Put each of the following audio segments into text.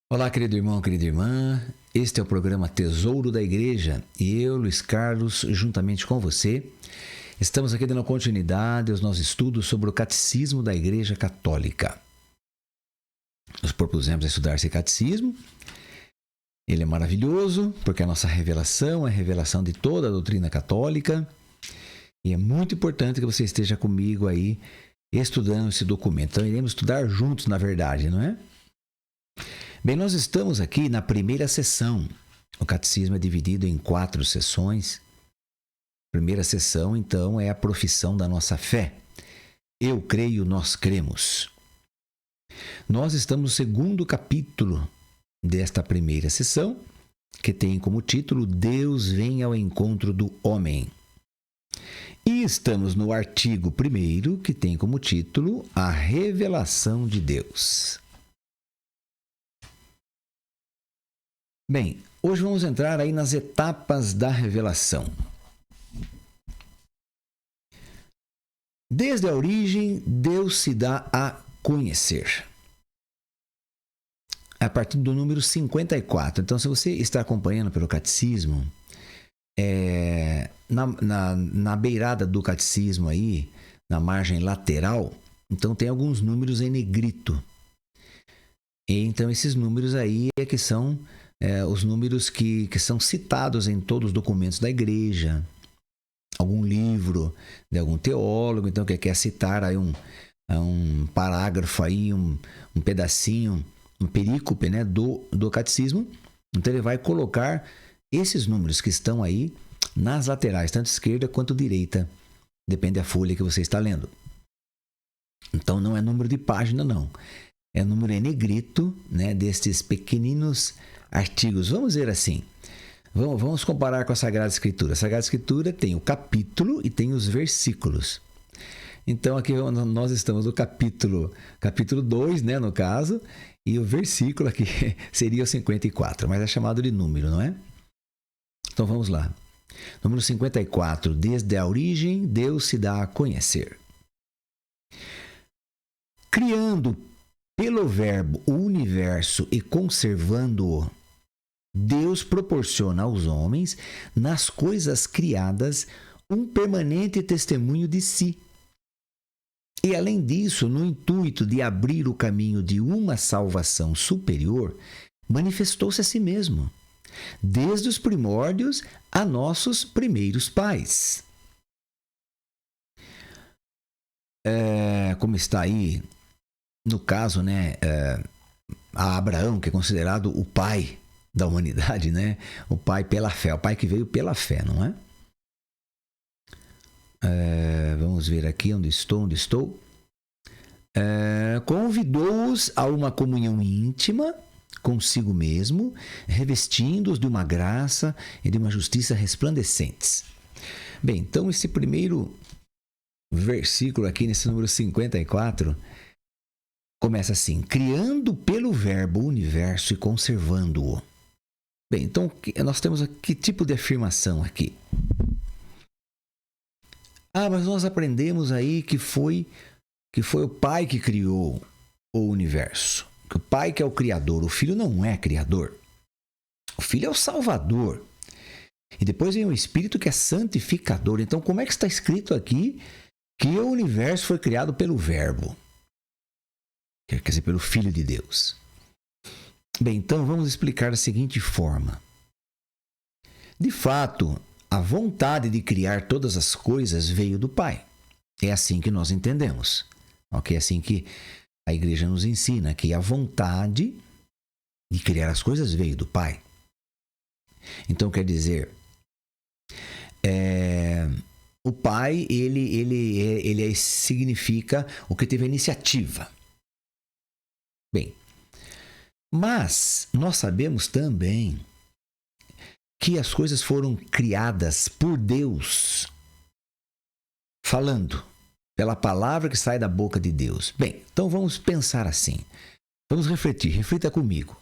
Olá, querido irmão, querida irmã. Este é o programa Tesouro da Igreja e eu, Luiz Carlos, juntamente com você, estamos aqui dando continuidade aos nossos estudos sobre o Catecismo da Igreja Católica. Nos propusemos a estudar esse catecismo. Ele é maravilhoso porque a nossa revelação é a revelação de toda a doutrina católica e é muito importante que você esteja comigo aí estudando esse documento. Então, iremos estudar juntos, na verdade, não é? Bem, nós estamos aqui na primeira sessão. O catecismo é dividido em 4 sessões. A primeira sessão, então, é a profissão da nossa fé. Eu creio, nós cremos. Nós estamos no segundo capítulo desta primeira sessão, que tem como título Deus vem ao encontro do homem. E estamos no artigo 1º, que tem como título A Revelação de Deus. Bem, hoje vamos entrar aí nas etapas da revelação. Desde a origem, Deus se dá a conhecer. A partir do número 54. Então, se você está acompanhando pelo catecismo, na beirada do catecismo aí, na margem lateral, então tem alguns números em negrito. E, então, esses números aí é que são os números que são citados em todos os documentos da igreja, algum livro de algum teólogo, então que quer citar aí um parágrafo aí, um pedacinho, um perícope, né, do catecismo, então ele vai colocar esses números que estão aí nas laterais, tanto esquerda quanto direita, depende da folha que você está lendo. Então não é número de página, não. É número em negrito, né, destes pequeninos artigos. Vamos ver assim. Vamos comparar com a Sagrada Escritura. A Sagrada Escritura tem o capítulo e tem os versículos. Então aqui nós estamos no capítulo 2, né, no caso, e o versículo aqui seria o 54, mas é chamado de número, não é? Então vamos lá. Número 54. Desde a origem, Deus se dá a conhecer. Criando pelo Verbo o universo e conservando-o, Deus proporciona aos homens, nas coisas criadas, um permanente testemunho de si. E, além disso, no intuito de abrir o caminho de uma salvação superior, manifestou-se a si mesmo, desde os primórdios a nossos primeiros pais. Como está aí, no caso, né, a Abraão, que é considerado o pai da humanidade, né? O pai pela fé, o pai que veio pela fé, não é? Vamos ver aqui onde estou. Convidou-os a uma comunhão íntima consigo mesmo, revestindo-os de uma graça e de uma justiça resplandecentes. Bem, então esse primeiro versículo aqui, nesse número 54, começa assim: criando pelo Verbo o universo e conservando-o. Bem, então nós temos que tipo de afirmação aqui? Mas nós aprendemos aí que foi o Pai que criou o universo. Que o Pai que é o Criador, o Filho não é Criador. O Filho é o Salvador. E depois vem o Espírito que é santificador. Então, como é que está escrito aqui que o universo foi criado pelo Verbo? Quer dizer, pelo Filho de Deus. Bem, então vamos explicar da seguinte forma. De fato, a vontade de criar todas as coisas veio do Pai. É assim que nós entendemos. É assim que a igreja nos ensina, que a vontade de criar as coisas veio do Pai. Então, quer dizer, o Pai, ele significa o que teve a iniciativa. Bem, mas nós sabemos também que as coisas foram criadas por Deus, falando pela palavra que sai da boca de Deus. Bem, então vamos pensar assim. Vamos refletir, reflita comigo.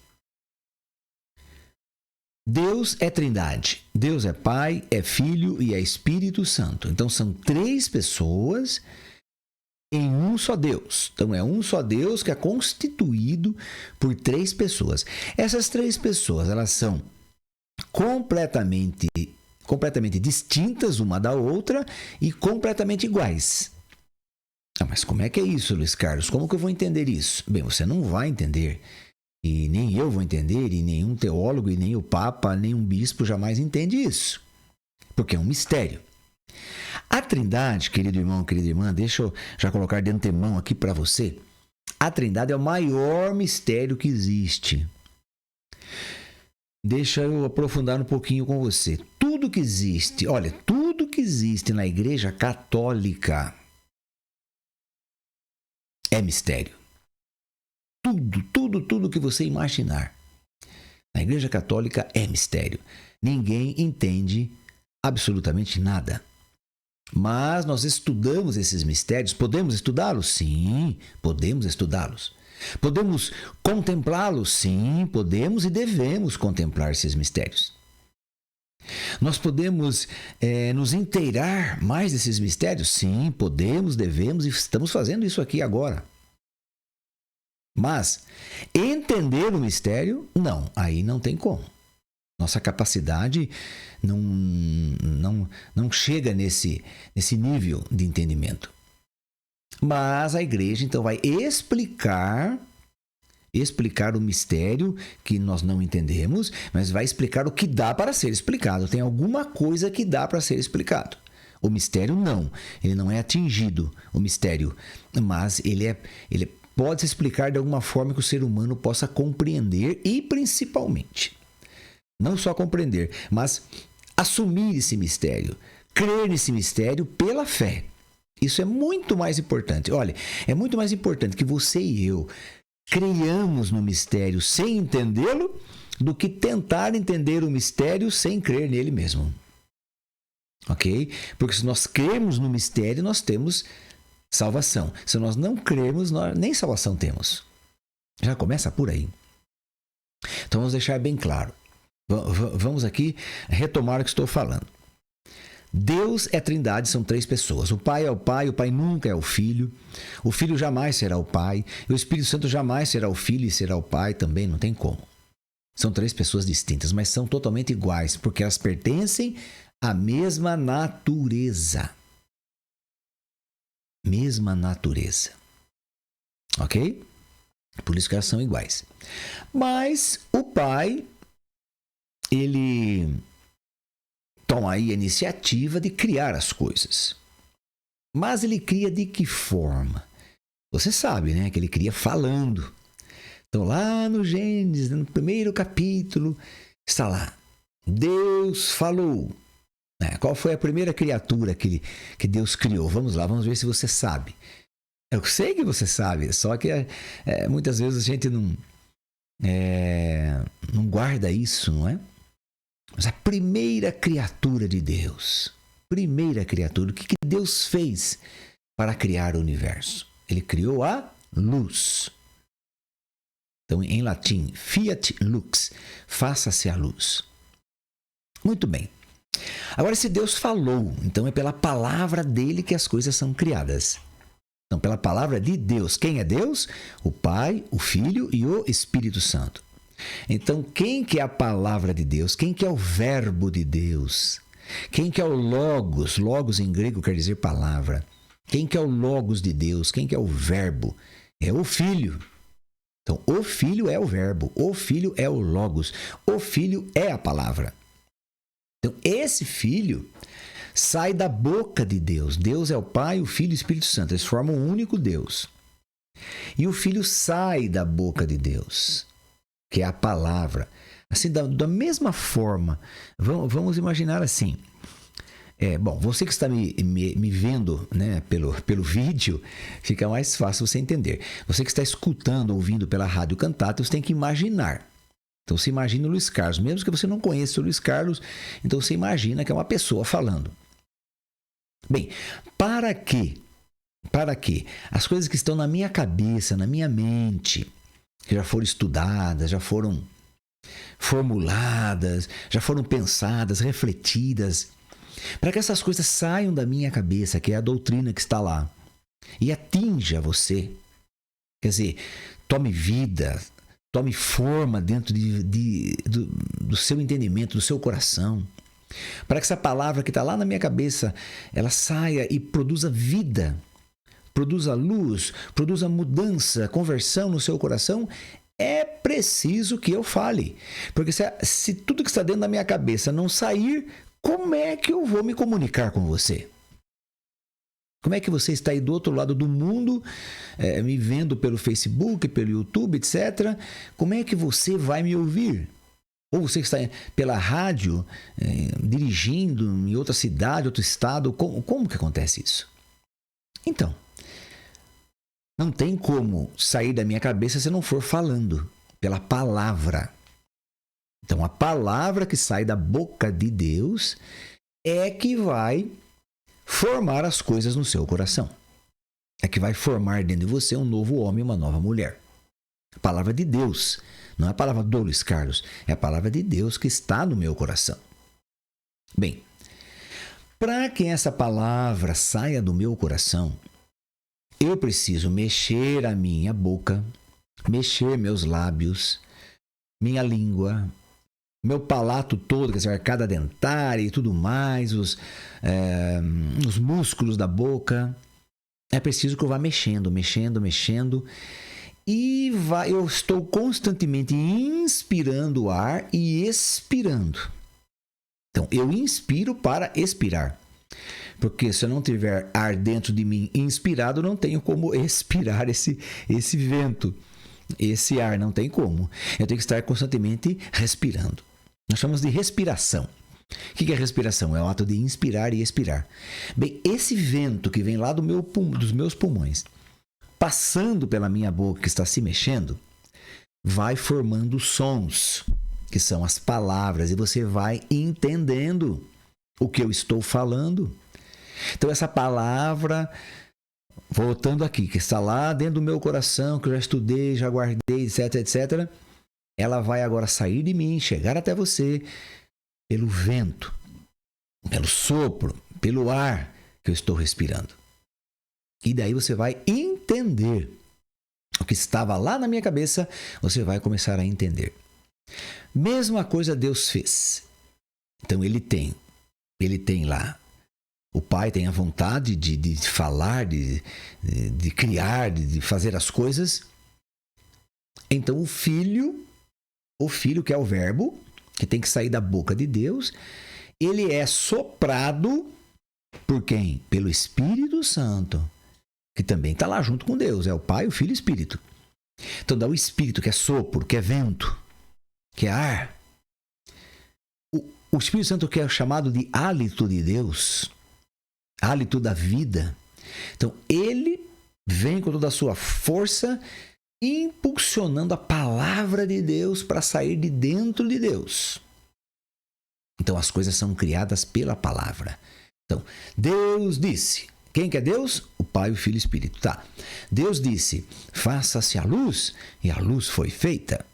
Deus é Trindade. Deus é Pai, é Filho e é Espírito Santo. Então são 3 pessoas em um só Deus. Então, é um só Deus que é constituído por 3 pessoas. Essas 3 pessoas, elas são completamente distintas uma da outra e completamente iguais. Mas como é que é isso, Luiz Carlos? Como que eu vou entender isso? Bem, você não vai entender. E nem eu vou entender, e nenhum teólogo, e nem o Papa, nem um bispo jamais entende isso. Porque é um mistério. A Trindade, querido irmão, querida irmã, deixa eu já colocar de antemão aqui para você. A Trindade é o maior mistério que existe. Deixa eu aprofundar um pouquinho com você. Tudo que existe na Igreja Católica é mistério. Tudo que você imaginar na Igreja Católica é mistério. Ninguém entende absolutamente nada. Mas nós estudamos esses mistérios. Podemos estudá-los? Sim, podemos estudá-los. Podemos contemplá-los? Sim, podemos e devemos contemplar esses mistérios. Nós podemos nos inteirar mais desses mistérios? Sim, podemos, devemos e estamos fazendo isso aqui agora. Mas entender o mistério, não, aí não tem como. Nossa capacidade não chega nesse nível de entendimento. Mas a igreja, então, vai explicar o mistério que nós não entendemos, mas vai explicar o que dá para ser explicado. Tem alguma coisa que dá para ser explicado. O mistério não, ele não é atingido, o mistério, mas ele pode se explicar de alguma forma que o ser humano possa compreender e, principalmente, não só compreender, mas assumir esse mistério, crer nesse mistério pela fé. Isso é muito mais importante. Olha, é muito mais importante que você e eu creiamos no mistério sem entendê-lo do que tentar entender o mistério sem crer nele mesmo. Ok? Porque se nós crermos no mistério, nós temos salvação. Se nós não crermos, nós nem salvação temos. Já começa por aí. Então vamos deixar bem claro. Vamos aqui retomar o que estou falando. Deus é Trindade, são 3 pessoas. O Pai é o Pai nunca é o Filho jamais será o Pai, e o Espírito Santo jamais será o Filho e será o Pai também, não tem como. São 3 pessoas distintas, mas são totalmente iguais, porque elas pertencem à mesma natureza. Mesma natureza. Ok? Por isso que elas são iguais. Mas o Pai, ele toma aí a iniciativa de criar as coisas. Mas ele cria de que forma? Você sabe, né? Que ele cria falando. Então, lá no Gênesis, no primeiro capítulo, está lá. Deus falou. Qual foi a primeira criatura que Deus criou? Vamos lá, vamos ver se você sabe. Eu sei que você sabe, só que muitas vezes a gente não guarda isso, não é? Mas a primeira criatura de Deus, o que Deus fez para criar o universo? Ele criou a luz. Então, em latim, fiat lux, faça-se a luz. Muito bem. Agora, se Deus falou, então é pela palavra dele que as coisas são criadas. Então, pela palavra de Deus. Quem é Deus? O Pai, o Filho e o Espírito Santo. Então, quem que é a palavra de Deus? Quem que é o verbo de Deus? Quem que é o logos? Logos em grego quer dizer palavra. Quem que é o logos de Deus? Quem que é o verbo? É o Filho. Então, o Filho é o verbo. O Filho é o logos. O Filho é a palavra. Então, esse Filho sai da boca de Deus. Deus é o Pai, o Filho e o Espírito Santo. Eles formam um único Deus. E o Filho sai da boca de Deus, que é a palavra. Assim, da mesma forma, vamos imaginar assim. Bom, você que está me vendo, né, pelo vídeo, fica mais fácil você entender. Você que está escutando, ouvindo pela Rádio Cantato, você tem que imaginar. Então, você imagina o Luiz Carlos. Mesmo que você não conheça o Luiz Carlos, então você imagina que é uma pessoa falando. Bem, para que as coisas que estão na minha cabeça, na minha mente, que já foram estudadas, já foram formuladas, já foram pensadas, refletidas, para que essas coisas saiam da minha cabeça, que é a doutrina que está lá, e atinja você. Quer dizer, tome vida, tome forma dentro do seu entendimento, do seu coração. Para que essa palavra que está lá na minha cabeça, ela saia e produza vida, produza luz, produza mudança, conversão no seu coração. É preciso que eu fale. Porque se tudo que está dentro da minha cabeça não sair, como é que eu vou me comunicar com você? Como é que você está aí do outro lado do mundo, me vendo pelo Facebook, pelo YouTube, etc. Como é que você vai me ouvir? Ou você que está pela rádio, dirigindo em outra cidade, outro estado, como que acontece isso? Então, não tem como sair da minha cabeça se não for falando, pela palavra. Então, a palavra que sai da boca de Deus é que vai formar as coisas no seu coração. É que vai formar dentro de você um novo homem, uma nova mulher. A palavra de Deus, não é a palavra do Luiz Carlos, é a palavra de Deus que está no meu coração. Bem, para que essa palavra saia do meu coração, eu preciso mexer a minha boca, mexer meus lábios, minha língua, meu palato todo, quer dizer, arcada dentária e tudo mais, os músculos da boca. É preciso que eu vá mexendo. E eu estou constantemente inspirando o ar e expirando. Então, eu inspiro para expirar. Porque se eu não tiver ar dentro de mim inspirado, não tenho como expirar esse vento, esse ar, não tem como. Eu tenho que estar constantemente respirando. Nós chamamos de respiração. O que é respiração? É o ato de inspirar e expirar. Bem, esse vento que vem lá dos meus pulmões, passando pela minha boca, que está se mexendo, vai formando sons, que são as palavras, e você vai entendendo o que eu estou falando. Então, essa palavra, voltando aqui, que está lá dentro do meu coração, que eu já estudei, já guardei, etc, etc., ela vai agora sair de mim, chegar até você, pelo vento, pelo sopro, pelo ar que eu estou respirando. E daí você vai entender o que estava lá na minha cabeça, você vai começar a entender. Mesma coisa Deus fez. Então ele tem lá, o Pai tem a vontade de falar, de criar, de fazer as coisas. Então o Filho que é o Verbo, que tem que sair da boca de Deus, ele é soprado por quem? Pelo Espírito Santo, que também está lá junto com Deus. É o Pai, o Filho e o Espírito. Então dá o Espírito, que é sopro, que é vento, que é ar. O Espírito Santo, que é chamado de hálito de Deus, hálito da vida. Então ele vem com toda a sua força, impulsionando a palavra de Deus para sair de dentro de Deus. Então as coisas são criadas pela palavra. Então, Deus disse. Quem que é Deus? O Pai, o Filho e o Espírito. Tá. Deus disse, faça-se a luz, e a luz foi feita.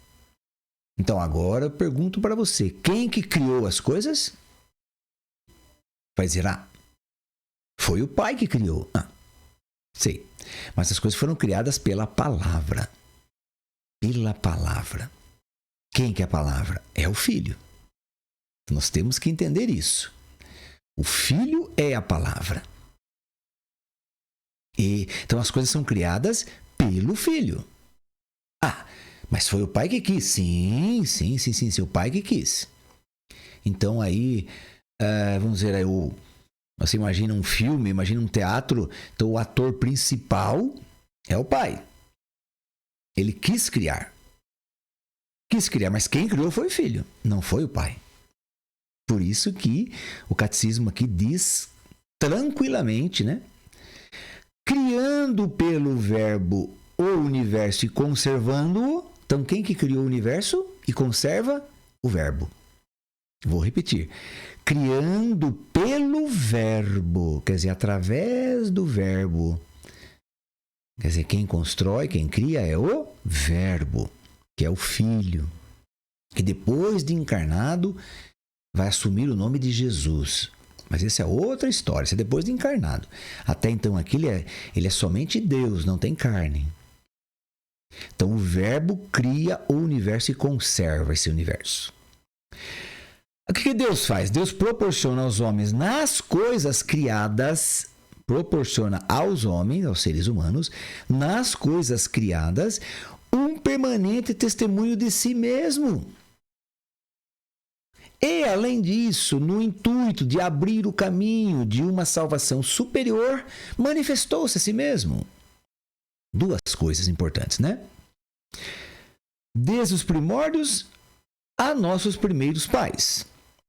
Então agora eu pergunto para você, quem que criou as coisas? Vai dizer, foi o Pai que criou. Sei. Mas as coisas foram criadas pela palavra. Pela palavra. Quem que é a palavra? É o Filho. Nós temos que entender isso. O Filho é a palavra. Então as coisas são criadas pelo Filho. Mas foi o Pai que quis. Sim, o Pai que quis. Então aí, vamos dizer, você imagina um filme, imagina um teatro, então o ator principal é o Pai. Ele quis criar, mas quem criou foi o Filho, não foi o Pai. Por isso que o catecismo aqui diz tranquilamente, né? Criando pelo Verbo o universo e conservando-o. Então, quem que criou o universo e conserva? O Verbo. Vou repetir. Criando pelo Verbo, quer dizer, através do Verbo. Quer dizer, quem constrói, quem cria é o Verbo, que é o Filho, que depois de encarnado vai assumir o nome de Jesus. Mas essa é outra história, isso é depois de encarnado. Até então aqui ele é somente Deus, não tem carne. Então o Verbo cria o universo e conserva esse universo. O que Deus faz? Deus proporciona aos homens, nas coisas criadas, proporciona aos homens, aos seres humanos, nas coisas criadas, um permanente testemunho de si mesmo. E, além disso, no intuito de abrir o caminho de uma salvação superior, manifestou-se a si mesmo. Duas coisas importantes, né? Desde os primórdios a nossos primeiros pais.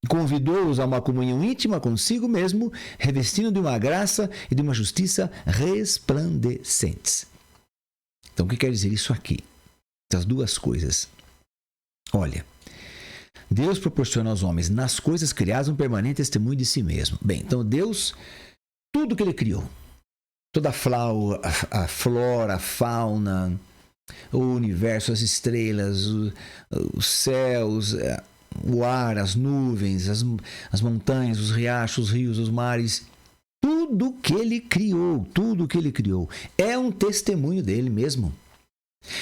Convidou-os a uma comunhão íntima consigo mesmo, revestindo de uma graça e de uma justiça resplandecentes. Então, o que quer dizer isso aqui? Essas duas coisas. Olha, Deus proporciona aos homens, nas coisas criadas, um permanente testemunho de si mesmo. Bem, então Deus, tudo que Ele criou, toda a flora, a fauna, o universo, as estrelas, os céus, o ar, as nuvens, as montanhas, os riachos, os rios, os mares, tudo que Ele criou é um testemunho dele mesmo.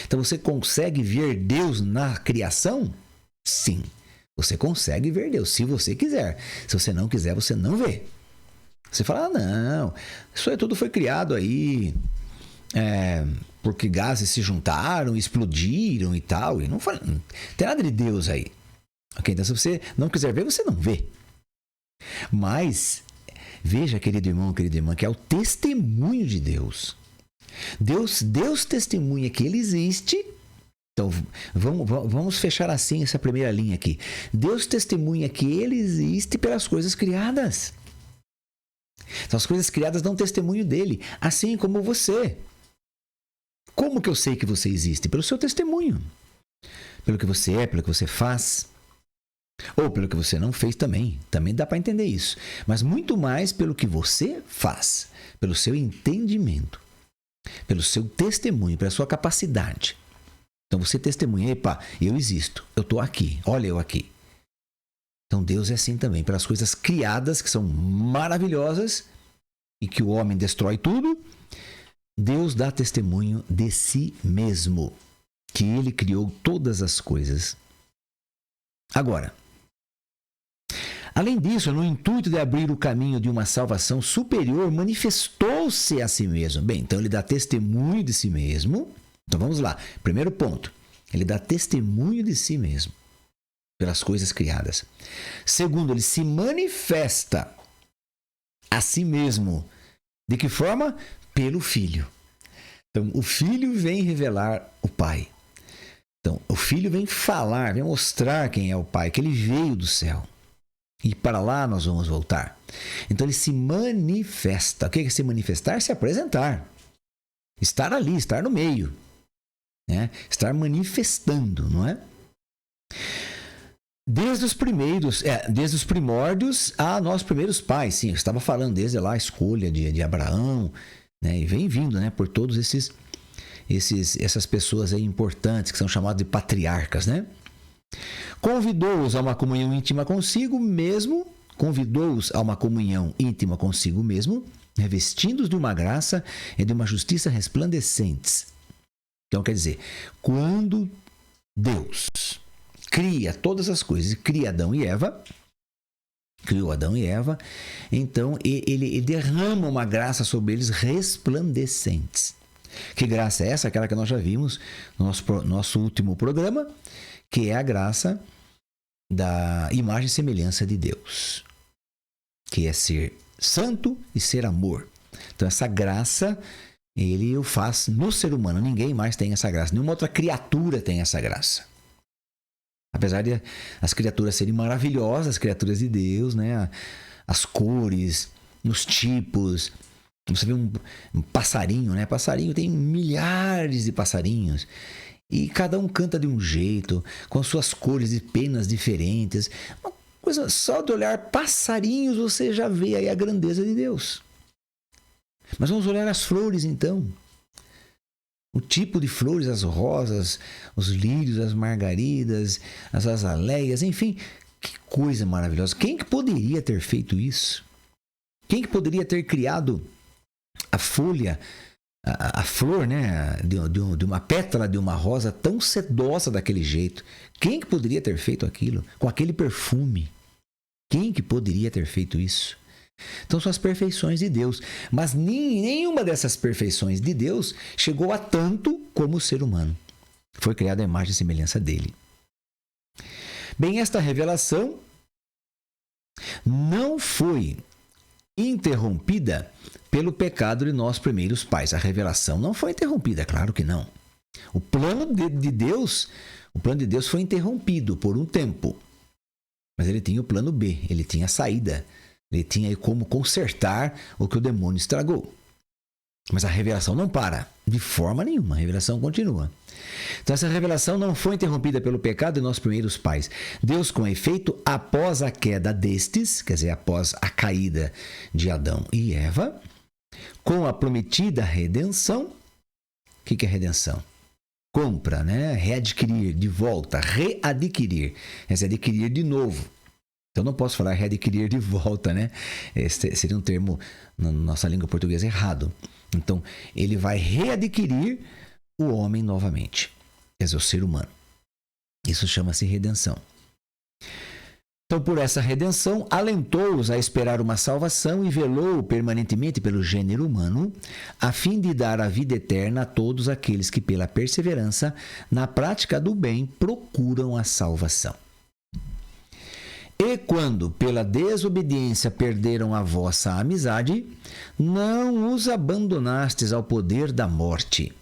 Então você consegue ver Deus na criação? Sim. Você consegue ver Deus, se você quiser. Se você não quiser, você não vê. Você fala, não, isso aí tudo foi criado aí, porque gases se juntaram, explodiram e tal. E não tem nada de Deus aí. Okay, então, se você não quiser ver, você não vê. Mas, veja, querido irmão, querida irmã, que é o testemunho de Deus. Deus testemunha que Ele existe. Então, vamos fechar assim essa primeira linha aqui. Deus testemunha que Ele existe pelas coisas criadas. Então, as coisas criadas dão testemunho dele, assim como você. Como que eu sei que você existe? Pelo seu testemunho. Pelo que você é, pelo que você faz. Ou pelo que você não fez também. Também dá para entender isso. Mas muito mais pelo que você faz. Pelo seu entendimento. Pelo seu testemunho, pela sua capacidade. Então você testemunha, epa, eu existo, eu estou aqui, olha eu aqui. Então Deus é assim também, pelas coisas criadas que são maravilhosas e que o homem destrói tudo, Deus dá testemunho de si mesmo, que Ele criou todas as coisas. Agora, além disso, no intuito de abrir o caminho de uma salvação superior, manifestou-se a si mesmo. Bem, então Ele dá testemunho de si mesmo. Então vamos lá. Primeiro ponto. Ele dá testemunho de si mesmo pelas coisas criadas. Segundo, ele se manifesta a si mesmo. De que forma? Pelo Filho. Então o Filho vem revelar o Pai. Então o Filho vem falar, vem mostrar quem é o Pai, que ele veio do céu. E para lá nós vamos voltar. Então ele se manifesta. O que é se manifestar? Se apresentar. Estar ali, estar no meio. Estar manifestando, não é? Desde os primórdios a nossos primeiros pais, sim, eu estava falando desde lá a escolha de Abraão, né? E vem vindo, né, por todos essas pessoas aí importantes que são chamadas de patriarcas, né? Convidou-os a uma comunhão íntima consigo mesmo, revestindo-os de uma graça e de uma justiça resplandecentes. Então, quer dizer, quando Deus cria todas as coisas, criou Adão e Eva, então ele derrama uma graça sobre eles resplandecentes. Que graça é essa? Aquela que nós já vimos no nosso último programa, que é a graça da imagem e semelhança de Deus, que é ser santo e ser amor. Então, essa graça Ele o faz no ser humano. Ninguém mais tem essa graça. Nenhuma outra criatura tem essa graça. Apesar de as criaturas serem maravilhosas, as criaturas de Deus, né? As cores, os tipos. Você vê um passarinho, né? Passarinho tem milhares de passarinhos. E cada um canta de um jeito, com suas cores e penas diferentes. Uma coisa, só de olhar passarinhos você já vê aí a grandeza de Deus. Mas vamos olhar as flores então. O tipo de flores, as rosas, os lírios, as margaridas, as azaleias, enfim, que coisa maravilhosa. Quem que poderia ter feito isso? Quem que poderia ter criado a folha, a flor, né, de uma pétala de uma rosa tão sedosa daquele jeito? Quem que poderia ter feito aquilo com aquele perfume? Quem que poderia ter feito isso? Então são as perfeições de Deus, mas nenhuma dessas perfeições de Deus chegou a tanto como o ser humano. Foi criado à imagem e semelhança dele. Bem, esta revelação não foi interrompida pelo pecado de nossos primeiros pais. A revelação não foi interrompida, claro que não. O plano de Deus foi interrompido por um tempo. Mas ele tinha o plano B, ele tinha a saída, ele tinha como consertar o que o demônio estragou. Mas a revelação não para, de forma nenhuma, a revelação continua. Então essa revelação não foi interrompida pelo pecado de nossos primeiros pais. Deus, com efeito, após a queda destes, quer dizer, após a caída de Adão e Eva, com a prometida redenção. O que é redenção? Compra, né? Readquirir, de volta, readquirir. Quer dizer, adquirir de novo. Então não posso falar readquirir de volta, né? Esse seria um termo na nossa língua portuguesa errado. Então, ele vai readquirir o homem novamente. Quer dizer, o ser humano. Isso chama-se redenção. Então, por essa redenção, alentou-os a esperar uma salvação e velou permanentemente pelo gênero humano, a fim de dar a vida eterna a todos aqueles que, pela perseverança na prática do bem, procuram a salvação. E quando, pela desobediência, perderam a vossa amizade, não os abandonastes ao poder da morte.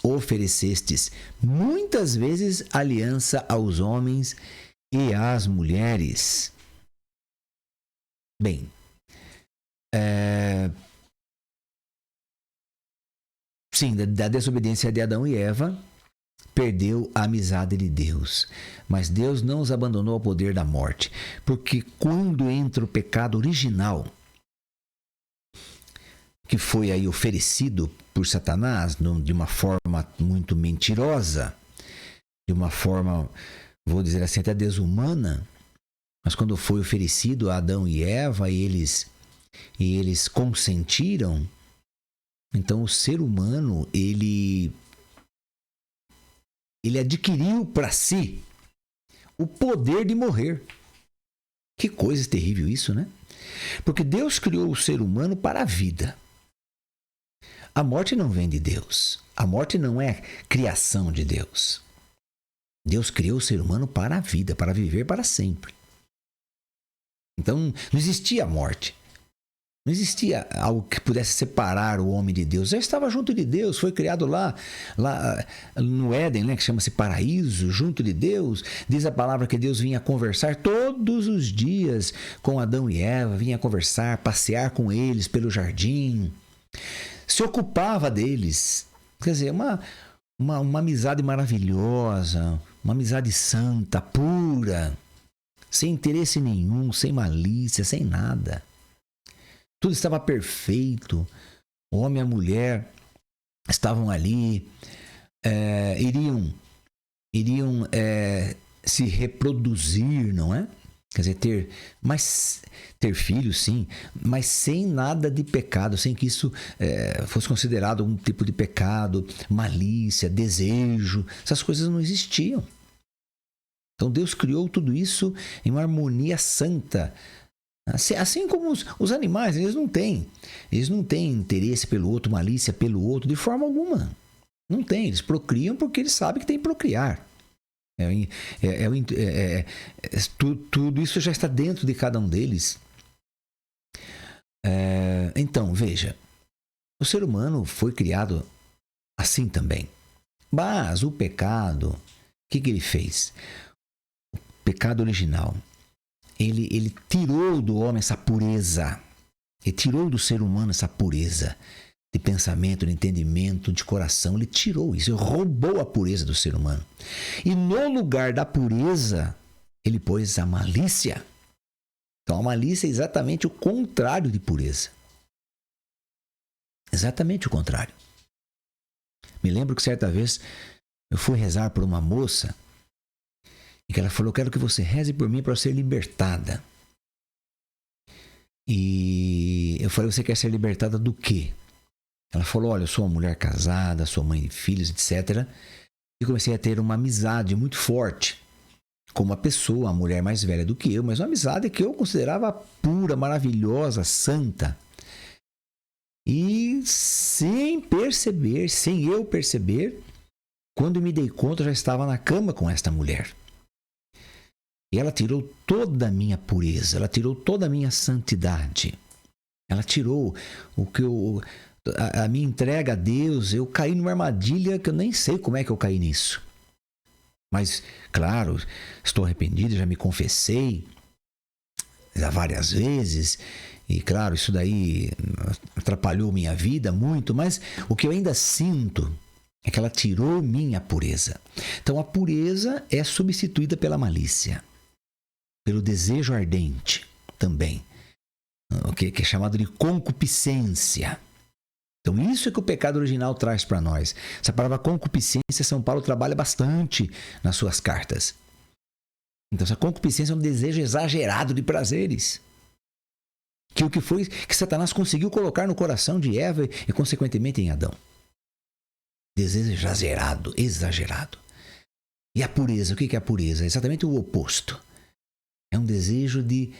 Oferecestes muitas vezes aliança aos homens e às mulheres. Bem, sim, da desobediência de Adão e Eva, perdeu a amizade de Deus. Mas Deus não os abandonou ao poder da morte. Porque quando entra o pecado original, que foi aí oferecido por Satanás de uma forma muito mentirosa, de uma forma, vou dizer assim, até desumana, mas quando foi oferecido a Adão e Eva e eles consentiram, então o ser humano, ele adquiriu para si o poder de morrer. Que coisa terrível isso, né? Porque Deus criou o ser humano para a vida. A morte não vem de Deus. A morte não é criação de Deus. Deus criou o ser humano para a vida, para viver para sempre. Então, não existia morte. Não existia algo que pudesse separar o homem de Deus. Já estava junto de Deus, foi criado lá no Éden, né, que chama-se paraíso, junto de Deus. Diz a palavra que Deus vinha conversar todos os dias com Adão e Eva, vinha conversar, passear com eles pelo jardim, se ocupava deles. Quer dizer, uma amizade maravilhosa, uma amizade santa, pura, sem interesse nenhum, sem malícia, sem nada. Tudo estava perfeito. O homem e a mulher estavam ali, iriam se reproduzir, não é? Quer dizer, ter filhos, sim, mas sem nada de pecado, sem que isso fosse considerado algum tipo de pecado, malícia, desejo. Essas coisas não existiam. Então Deus criou tudo isso em uma harmonia santa. Assim como os animais, eles não têm interesse pelo outro, malícia pelo outro, de forma alguma. Não tem, eles procriam porque eles sabem que tem que procriar. Tudo isso já está dentro de cada um deles. Então, veja, o ser humano foi criado assim também. Mas o pecado, o que ele fez? O pecado original. Ele tirou do homem essa pureza. Ele tirou do ser humano essa pureza de pensamento, de entendimento, de coração. Ele tirou isso, ele roubou a pureza do ser humano. E no lugar da pureza, ele pôs a malícia. Então a malícia é exatamente o contrário de pureza. Exatamente o contrário. Me lembro que certa vez eu fui rezar por uma moça e que ela falou: quero que você reze por mim para eu ser libertada. E eu falei, você quer ser libertada do quê? Ela falou, olha, eu sou uma mulher casada, sou mãe de filhos, etc. E comecei a ter uma amizade muito forte com uma pessoa, uma mulher mais velha do que eu, mas uma amizade que eu considerava pura, maravilhosa, santa. E sem perceber, sem eu perceber, quando me dei conta, eu já estava na cama com esta mulher. E ela tirou toda a minha pureza, ela tirou toda a minha santidade. Ela tirou o que a minha entrega a Deus. Eu caí numa armadilha que eu nem sei como é que eu caí nisso. Mas, claro, estou arrependido, já me confessei já várias vezes. E, claro, isso daí atrapalhou minha vida muito. Mas o que eu ainda sinto é que ela tirou minha pureza. Então, a pureza é substituída pela malícia, pelo desejo ardente também, o que é chamado de concupiscência. Então, isso é que o pecado original traz para nós. Essa palavra concupiscência, São Paulo trabalha bastante nas suas cartas. Então, essa concupiscência é um desejo exagerado de prazeres. Que Satanás conseguiu colocar no coração de Eva e, consequentemente, em Adão. Desejo exagerado. E a pureza, o que é a pureza? É exatamente o oposto. É um desejo de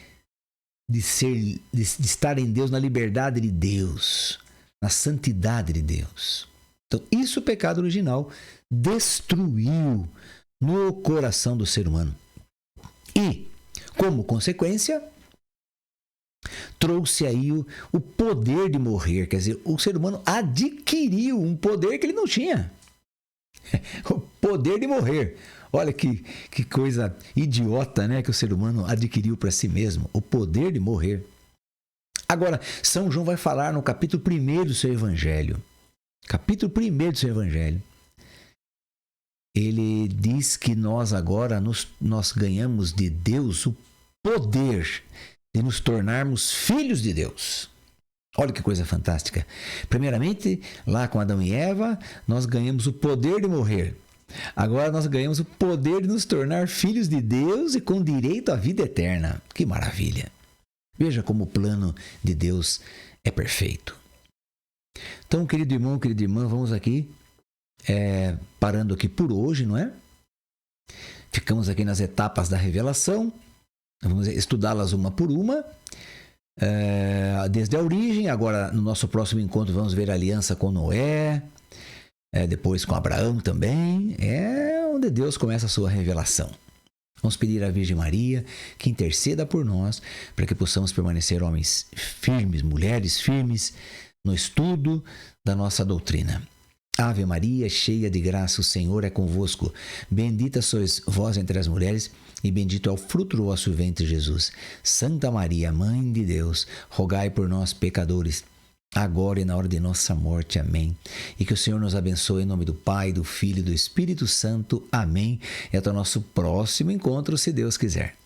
estar em Deus, na liberdade de Deus, na santidade de Deus. Então, isso o pecado original destruiu no coração do ser humano. E, como consequência, trouxe aí o poder de morrer. Quer dizer, o ser humano adquiriu um poder que ele não tinha. O poder de morrer. Olha que coisa idiota, né? Que o ser humano adquiriu para si mesmo. O poder de morrer. Agora, São João vai falar no capítulo 1 do seu Evangelho. Capítulo 1 do seu Evangelho. Ele diz que nós agora nós ganhamos de Deus o poder de nos tornarmos filhos de Deus. Olha que coisa fantástica. Primeiramente, lá com Adão e Eva, nós ganhamos o poder de morrer. Agora nós ganhamos o poder de nos tornar filhos de Deus e com direito à vida eterna. Que maravilha! Veja como o plano de Deus é perfeito. Então, querido irmão, querida irmã, vamos aqui, parando aqui por hoje, não é? Ficamos aqui nas etapas da revelação. Vamos estudá-las uma por uma. Desde a origem, agora no nosso próximo encontro vamos ver a aliança com Noé, depois com Abraão também, onde Deus começa a sua revelação. Vamos pedir à Virgem Maria que interceda por nós, para que possamos permanecer homens firmes, mulheres firmes, no estudo da nossa doutrina. Ave Maria, cheia de graça, o Senhor é convosco. Bendita sois vós entre as mulheres, e bendito é o fruto do vosso ventre, Jesus. Santa Maria, Mãe de Deus, rogai por nós, pecadores, agora e na hora de nossa morte. Amém. E que o Senhor nos abençoe em nome do Pai, do Filho e do Espírito Santo. Amém. E até o nosso próximo encontro, se Deus quiser.